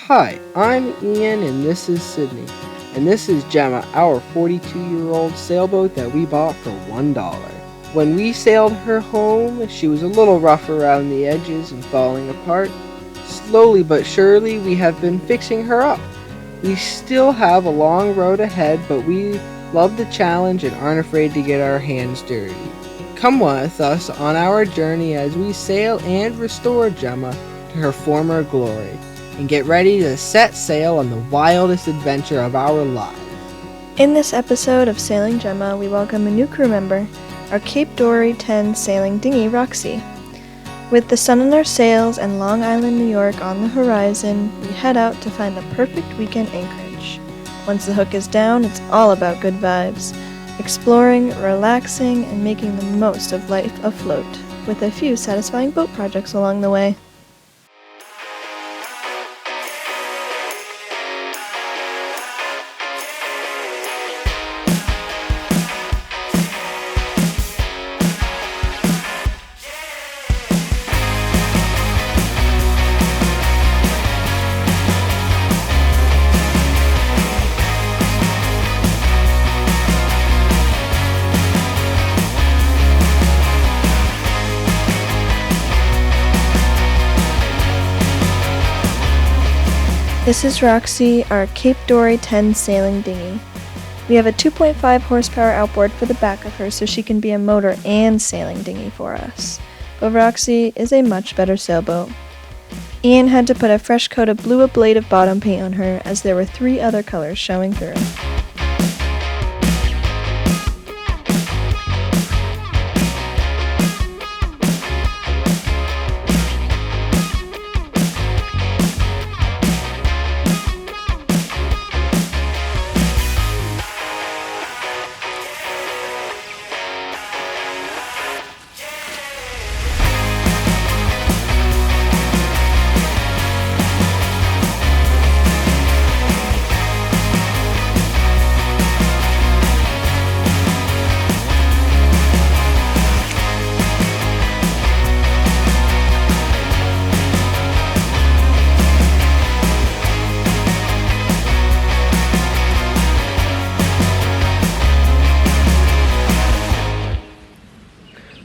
Hi, I'm Ian and this is Sydney. And this is Gemma, our 42-year-old sailboat that we bought for $1. When we sailed her home, she was a little rough around the edges and falling apart. Slowly but surely, we have been fixing her up. We still have a long road ahead, but we love the challenge and aren't afraid to get our hands dirty. Come with us on our journey as we sail and restore Gemma to her former glory, and get ready to set sail on the wildest adventure of our lives. In this episode of Sailing Gemma, we welcome a new crew member, our Cape Dory 10 sailing dinghy, Roxy. With the sun on our sails and Long Island, New York on the horizon, we head out to find the perfect weekend anchorage. Once the hook is down, it's all about good vibes, exploring, relaxing, and making the most of life afloat, with a few satisfying boat projects along the way. This is Roxy, our Cape Dory 10 sailing dinghy. We have a 2.5 horsepower outboard for the back of her so she can be a motor and sailing dinghy for us. But Roxy is a much better sailboat. Ian had to put a fresh coat of blue ablative bottom paint on her as there were 3 other colors showing through.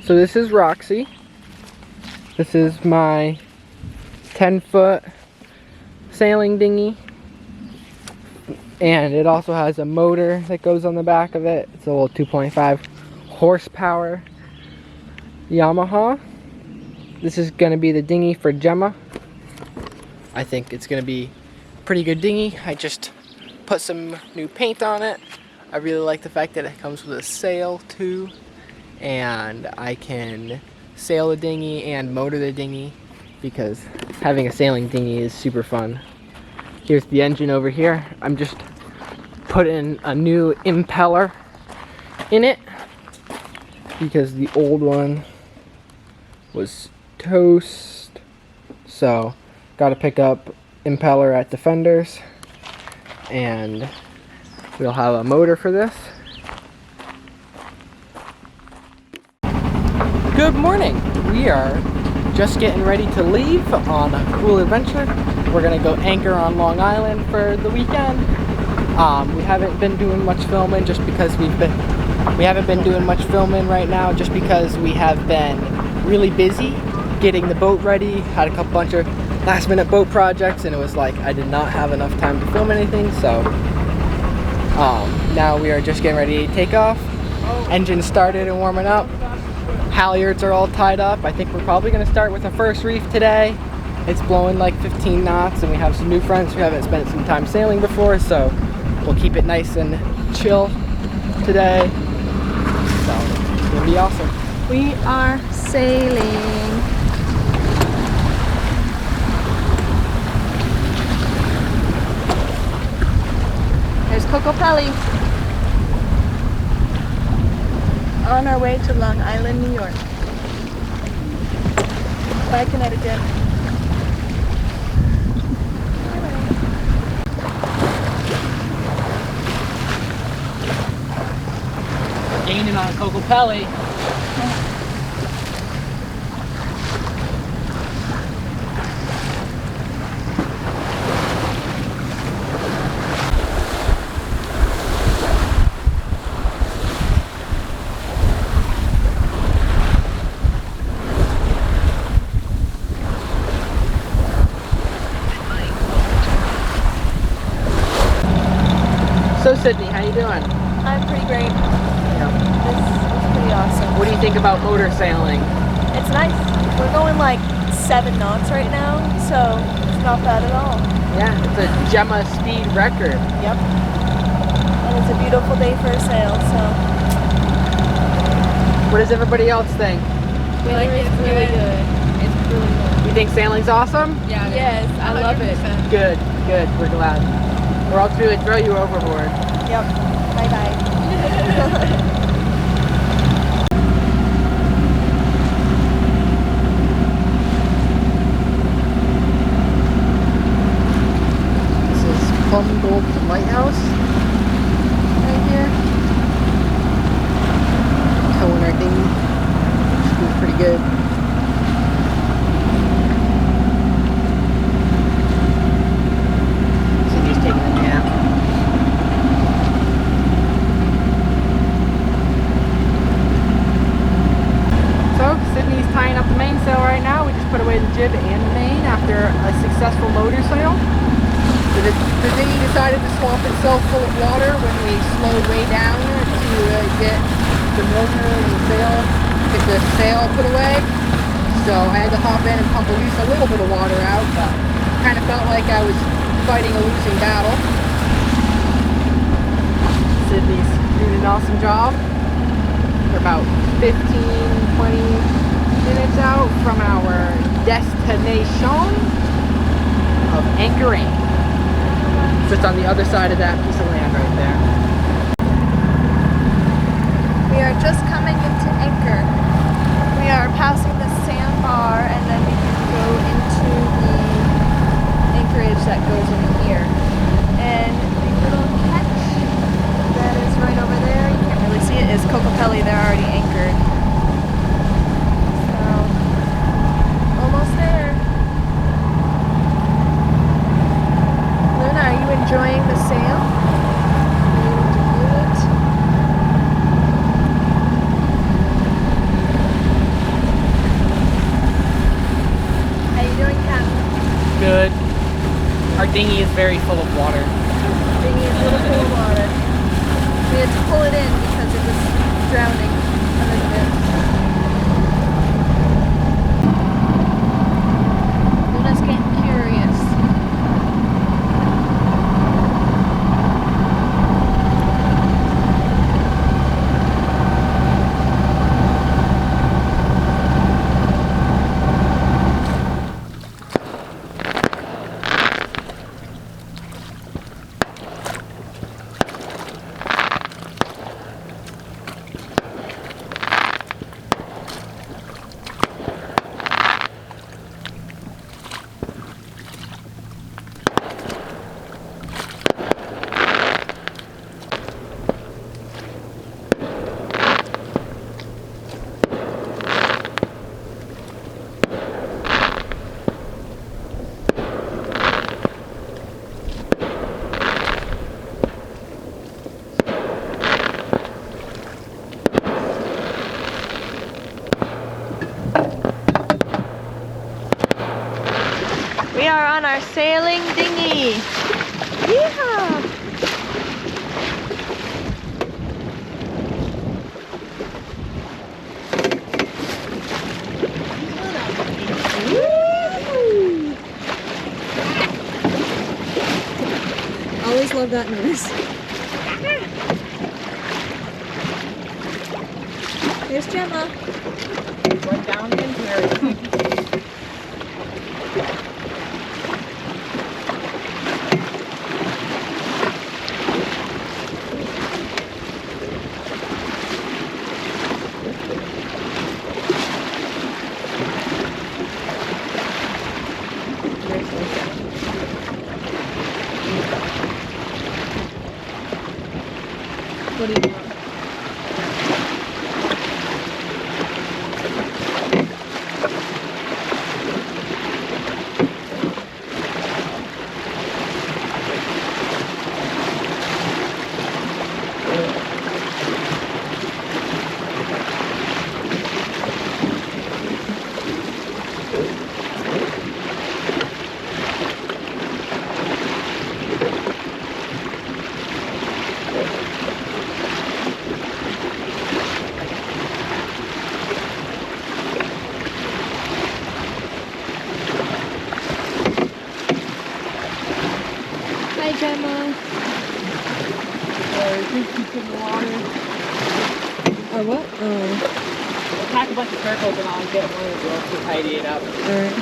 So this is Roxy. This is my 10-foot sailing dinghy. And it also has a motor that goes on the back of it. It's a little 2.5 horsepower Yamaha. This is going to be the dinghy for Gemma. I think it's going to be a pretty good dinghy. I just put some new paint on it. I really like the fact that it comes with a sail too. And I can sail the dinghy and motor the dinghy because having a sailing dinghy is super fun. Here's the engine over here. I'm just putting a new impeller in it because the old one was toast. So got to pick up impeller at Defenders and we'll have a motor for this. Good morning! We are just getting ready to leave on a cool adventure. We're gonna go anchor on Long Island for the weekend. We haven't been doing much filming just because we haven't been doing much filming right now just because we have been really busy getting the boat ready. Had a bunch of last minute boat projects and it was like I did not have enough time to film anything, so now we are just getting ready to take off. Engine started and warming up. Halyards are all tied up. I think we're probably going to start with our first reef today. It's blowing like 15 knots and we have some new friends who haven't spent some time sailing before, so we'll keep it nice and chill today. So it's going to be awesome. We are sailing. There's Coco Pelli. On our way to Long Island, New York. Bye, Connecticut. Gaining on Coco Pelli. Sydney, how you doing? I'm pretty great. Yeah. This is pretty awesome. What do you think about motor sailing? It's nice. We're going like 7 knots right now, so it's not bad at all. Yeah, it's a Gemma speed record. Yep. And it's a beautiful day for a sail, so. What does everybody else think? We like it really good. It's really good. You think sailing's awesome? Yeah. Yes, I love it. Good, good. We're glad. Or else we would throw you overboard. Yep. Bye bye. This is Plum Gold Lighthouse right here. Towing our dinghy. It's pretty good. Cindy's taking a nap. So Sydney's tying up the mainsail right now. We just put away the jib and the main after a successful motor sail. The dinghy decided to swamp itself full of water when we slowed way down to get the motor and get the sail put away. So I had to hop in and pump a little bit of water out, but kind of felt like I was fighting a losing battle. Sydney's doing an awesome job. We're about 15-20 minutes out from our destination of anchoring. So it's on the other side of that piece of land right there. We are just coming into anchor. We are passing the sandbar and then we can go into the anchorage that goes in here. And the little catch that is right over there, you can't really see it, is Cocopelli. They're already anchored. So, almost there. Luna, are you enjoying the sail? Are you able to view it? How you doing, Kat? Good. Our dinghy is very full of water. Dinghy is a little full of water. We had to pull it in because it was drowning under the bit. Luna's getting curious. We are on our sailing dinghy. Yeehaw! Always love that noise. Here's Gemma. Went down in here. What do you want? Bye, Gemma. Keep in the water. Or what? Oh, We'll pack a bunch of circles and I'll get one of the girls to tidy it up. alright.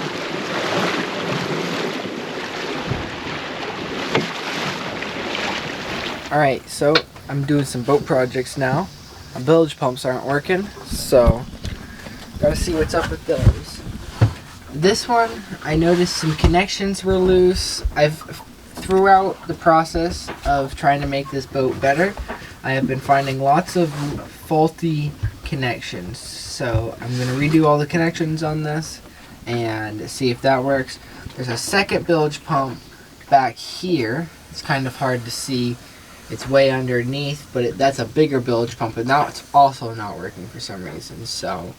Alright, so I'm doing some boat projects now. My bilge pumps aren't working, so gotta see what's up with those. This one, I noticed some connections were loose. Throughout the process of trying to make this boat better, I have been finding lots of faulty connections. So I'm gonna redo all the connections on this and see if that works. There's a second bilge pump back here. It's kind of hard to see. It's way underneath, but that's a bigger bilge pump, and now it's also not working for some reason. So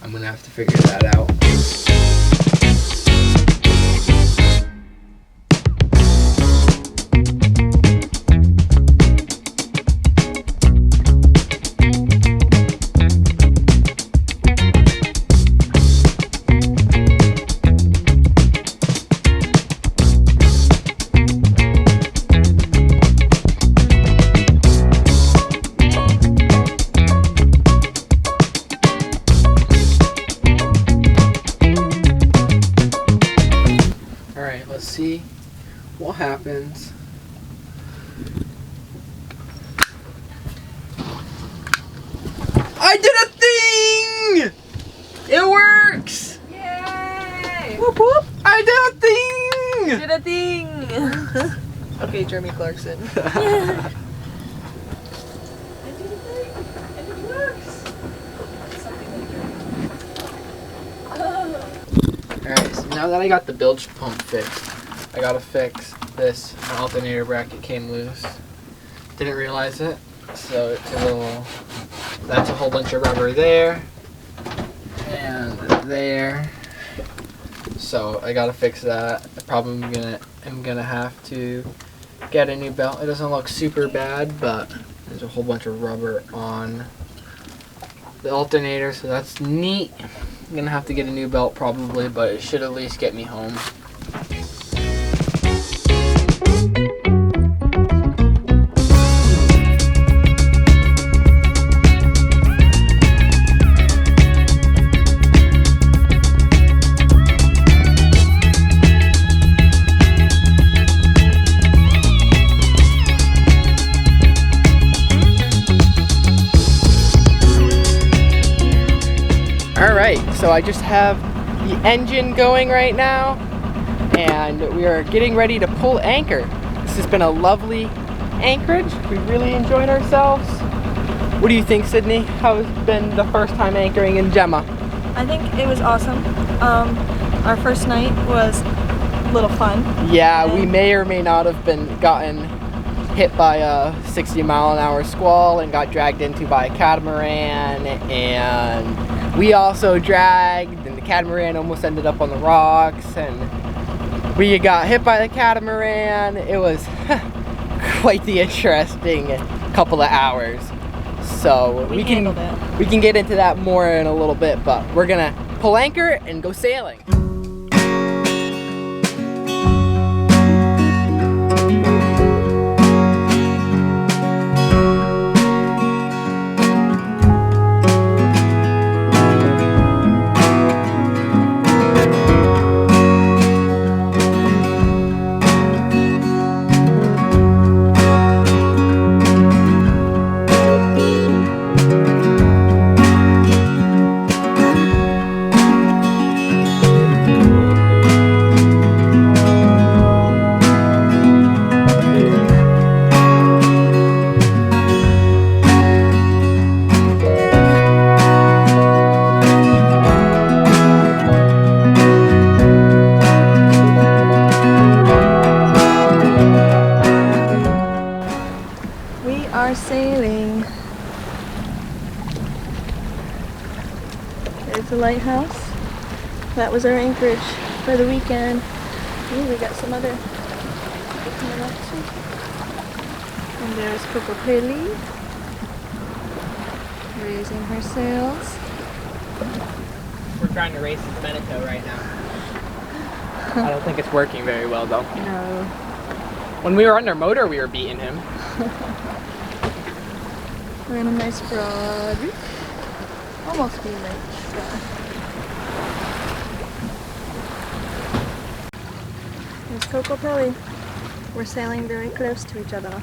I'm gonna have to figure that out. Let's see what happens. I did a thing! It works! Yay! Whoop whoop! I did a thing! Did a thing! Okay, Jeremy Clarkson. Alright, so now that I got the bilge pump fixed, I gotta fix this. My alternator bracket came loose. Didn't realize it, so it's a little, that's a whole bunch of rubber there, and there. So I gotta fix that. I probably am gonna have to get a new belt. It doesn't look super bad, but there's a whole bunch of rubber on the alternator, so that's neat. I'm gonna have to get a new belt probably, but it should at least get me home. Alright, so I just have the engine going right now, and we are getting ready to pull anchor. This has been a lovely anchorage. We really enjoyed ourselves. What do you think, Sydney? How has been the first time anchoring in Gemma? I think it was awesome. Our first night was a little fun. Yeah, we may or may not have gotten hit by a 60-mile-an-hour squall and got dragged into by a catamaran, and we also dragged, and the catamaran almost ended up on the rocks, and we got hit by the catamaran. It was quite the interesting couple of hours. So we can get into that more in a little bit, but we're gonna pull anchor and go sailing. Sailing. There's the lighthouse. That was our anchorage for the weekend. Ooh, we got some other people coming up too. And there's Coco Peli raising her sails. We're trying to race in Beneteau right now. I don't think it's working very well though. No. When we were undermotor, we were beating him. We're in a nice broad reef. Almost being reached. There's Coco Pelly. We're sailing very close to each other.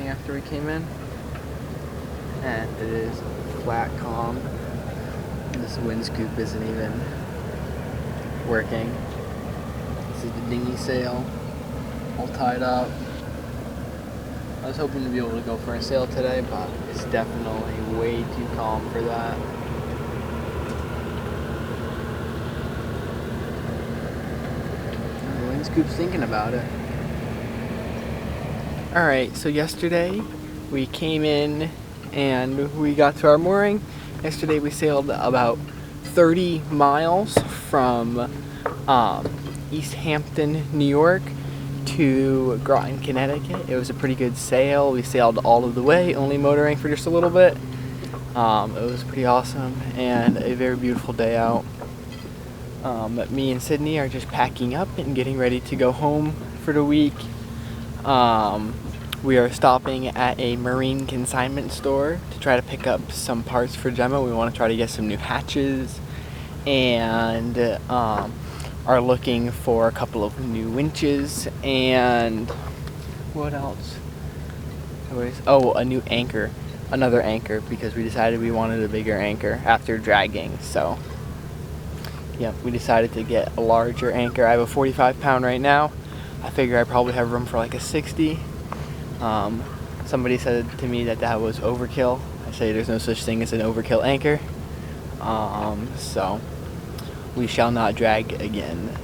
After we came in, and it is flat calm. This wind scoop isn't even working. This is the dinghy sail, all tied up. I was hoping to be able to go for a sail today, but it's definitely way too calm for that. And the wind scoop's thinking about it. Alright, so yesterday we came in and we got to our mooring. Yesterday we sailed about 30 miles from East Hampton, New York to Groton, Connecticut. It was a pretty good sail. We sailed all of the way, only motoring for just a little bit. It was pretty awesome and a very beautiful day out. Me and Sydney are just packing up and getting ready to go home for the week. We are stopping at a marine consignment store to try to pick up some parts for Gemma. We want to try to get some new hatches and are looking for a couple of new winches and what else? Oh, a new anchor, another anchor, because we decided we wanted a bigger anchor after dragging. So yeah, we decided to get a larger anchor. I have a 45 pound right now. I figure I probably have room for like a 60. Somebody said to me that that was overkill. I say there's no such thing as an overkill anchor. So we shall not drag again